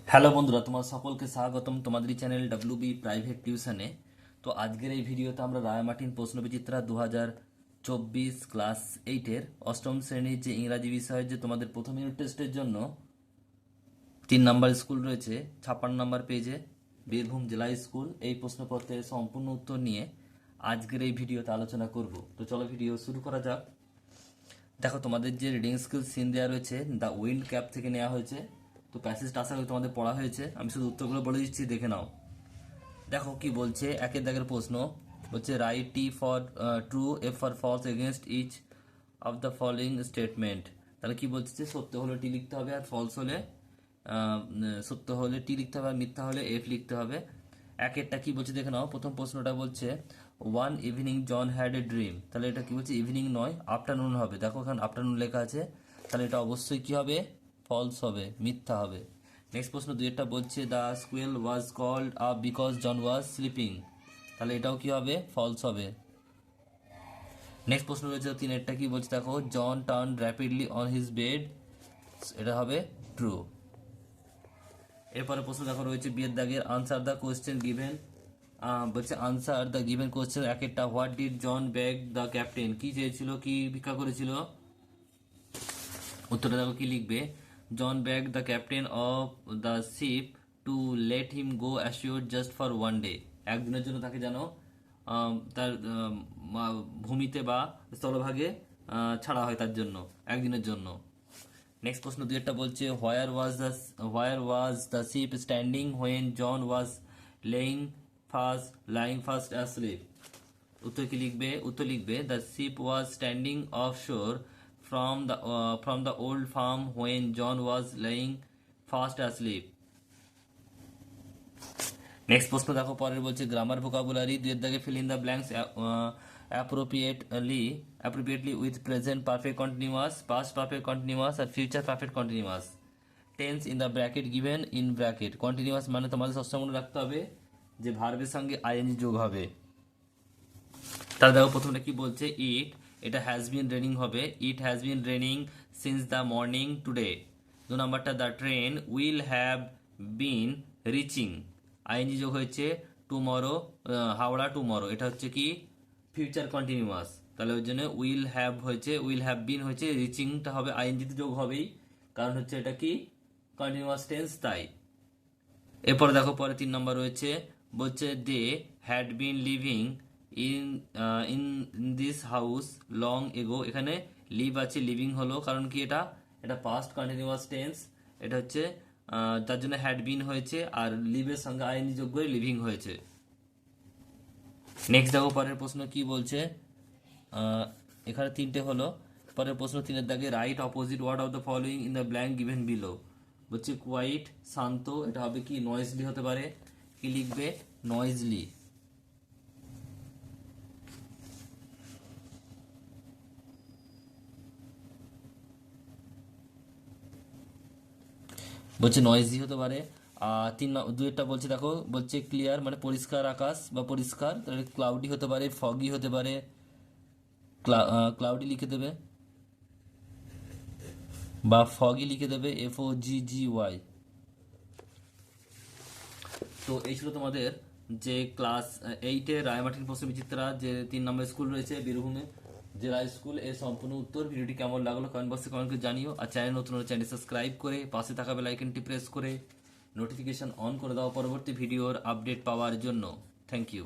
Hello বন্ধুরা, তোমার সকলকে স্বাগতম তোমাদের চ্যানেল ডাব্লিউবি প্রাইভেট টিউশনে। তো আজকের এই ভিডিওতে আমরা রায়মার্টিন প্রশ্নবিচিত্রা 2024 ক্লাস 8-এর অষ্টম শ্রেণীর যে ইংরাজি বিষয়ের যে তোমাদের প্রথম ইউনিট টেস্টের জন্য 3 নাম্বার স্কুল রয়েছে 56 নাম্বার পেজে, বীরভূম জেলা স্কুল, এই প্রশ্নপত্রের সম্পূর্ণ উত্তর নিয়ে আজকের এই ভিডিওতে আলোচনা করব। তো চলো ভিডিও শুরু করা যাক। দেখো, তোমাদের যে রিডিং স্কিল সিন দেওয়া রয়েছে দ্য উইন্ড ক্যাপ থেকে নেওয়া হয়েছে। তো প্যাসেজটা আশা করি তোমাদের পড়া হয়েছে, আমি শুধু উত্তরগুলো বলে দিচ্ছি, দেখে নাও। দেখো কি বলছে, একের দাগের প্রশ্ন হচ্ছে write T for true, F for false against each of the following statement. তাহলে কি বলছে যে সত্য হলে টি লিখতে হবে, আর ফলস হলে সত্য হলে টি লিখতে হবে, আর মিথ্যা হলে এফ লিখতে হবে। একেরটা কি বলছে দেখে নাও। প্রথম প্রশ্নটা বলছে one evening John had a dream. তাহলে এটা কি বলছে, ইভিনিং নয়, আফটারনুন হবে। দেখো এখানে আফটারনুন লেখা আছে, তাহলে এটা অবশ্যই কি হবে, ফলস হবে, মিথ্যা হবে। নেক্সট প্রশ্ন দুইটা বলছে the squeal was called up because John was sleeping. তাহলে এটাও কি হবে, ফলস হবে। নেক্সট প্রশ্ন রয়েছে তিনেরটা কি বলছে দেখো, John turn rapidly on his bed. এটা হবে ট্রু। এরপরে প্রশ্ন দেখো রয়েছে বিয়ের দাগের, আনসার দ্য কোয়েশ্চেন গিভেন। বলছে আনসার দ্য গিভেন কোয়েশ্চেন। একটা what did John beg the captain, কি চেয়েছিল, কি ভিক্ষা করেছিল। উত্তরটা দেখো কি লিখবে, John beg the captain of the ship to let him go ashore just for one day. একদিনের জন্য তাকে যেন তার ভূমিতে বা স্থলভাগে ছাড়া হয়, তার জন্য একদিনের জন্য। নেক্সট প্রশ্ন দুই একটা বলছে where was the ship standing when John was lying fast asleep. উত্তর লিখবে the ship was standing off shore from the old farm when John was laying fast asleep. Next প্রশ্ন দেখো পরের বলছে গ্রামার ভোকাবুলারি, দুয়ের দাগে fill in the blanks appropriately with present perfect continuous, past perfect continuous আর future perfect continuous. Tense in the bracket given in bracket. Continuous মানে তোমাদের সবসময় মনে রাখতে হবে যে ভার্বের সঙ্গে আইএনজি যোগ হবে। তাহলে দেখো প্রথমটা কি বলছে, এটা হ্যাজ বিন রেনিং হবে, it has been raining since the morning today. 2 নাম্বারটা the train will have been reaching, ING যোগ হয়েছে টুমরো, হাওড়া টুমরো। এটা হচ্ছে কি ফিউচার কন্টিনিউয়াস, তাহলে ওই জন্য উইল হ্যাভ হয়েছে, উইল হ্যাভ বিন হয়েছে, রিচিংটা হবে আইএনজিতে যোগ হবেই, কারণ হচ্ছে এটা কি কন্টিনিউয়াস টেন্স, তাই। এরপরে দেখো পরে 3 নম্বর রয়েছে, বলছে they had been living in in this house long ago. এখানে লিভ আছে, লিভিং হলো, কারণ কি এটা এটা পাস্ট কন্টিনিউয়াস টেন্স, এটা হচ্ছে তার জন্য হ্যাড বিন হয়েছে, আর লিভের সঙ্গে আইএনজি যোগ করে লিভিং হয়েছে। নেক্সট দেখো পরের প্রশ্ন কি বলছে, এখানে 3টে হলো। পরের প্রশ্ন 3-এর দাগে write opposite word of the following in the blank given below. বলছে কোয়াইট, শান্ত, এটা হবে কি নয়েজলি হতে পারে, কি লিখবে, নয়েজলি। বলছে নয়েজি হতে পারে। আর দুইটা বলছে দেখো, বলছে ক্লিয়ার মানে পরিষ্কার আকাশ বা পরিষ্কার, তাহলে ক্লাউডি হতে পারে, ফগি হতে পারে, ক্লাউডি লিখে দেবে বা ফগি লিখে দেবে, FOGGY। তো এই ছিল তোমাদের যে ক্লাস 8-এ রায়মার্টিন প্রশ্নবিচিত্রা যে 3 নম্বর স্কুল রয়েছে বীরভূমে জেলা স্কুল, এর সম্পূর্ণ উত্তর। ভিডিওটি কেমন লাগলো কমেন্ট বক্সে কমেন্ট করে জানিও। আর চ্যানেল নতুন হলে চ্যানেল সাবস্ক্রাইব করে পাশে থাকা বেল আইকনটি প্রেস করে নোটিফিকেশন অন করে দাও পরবর্তী ভিডিওর আপডেট পাওয়ার জন্য। Thank you.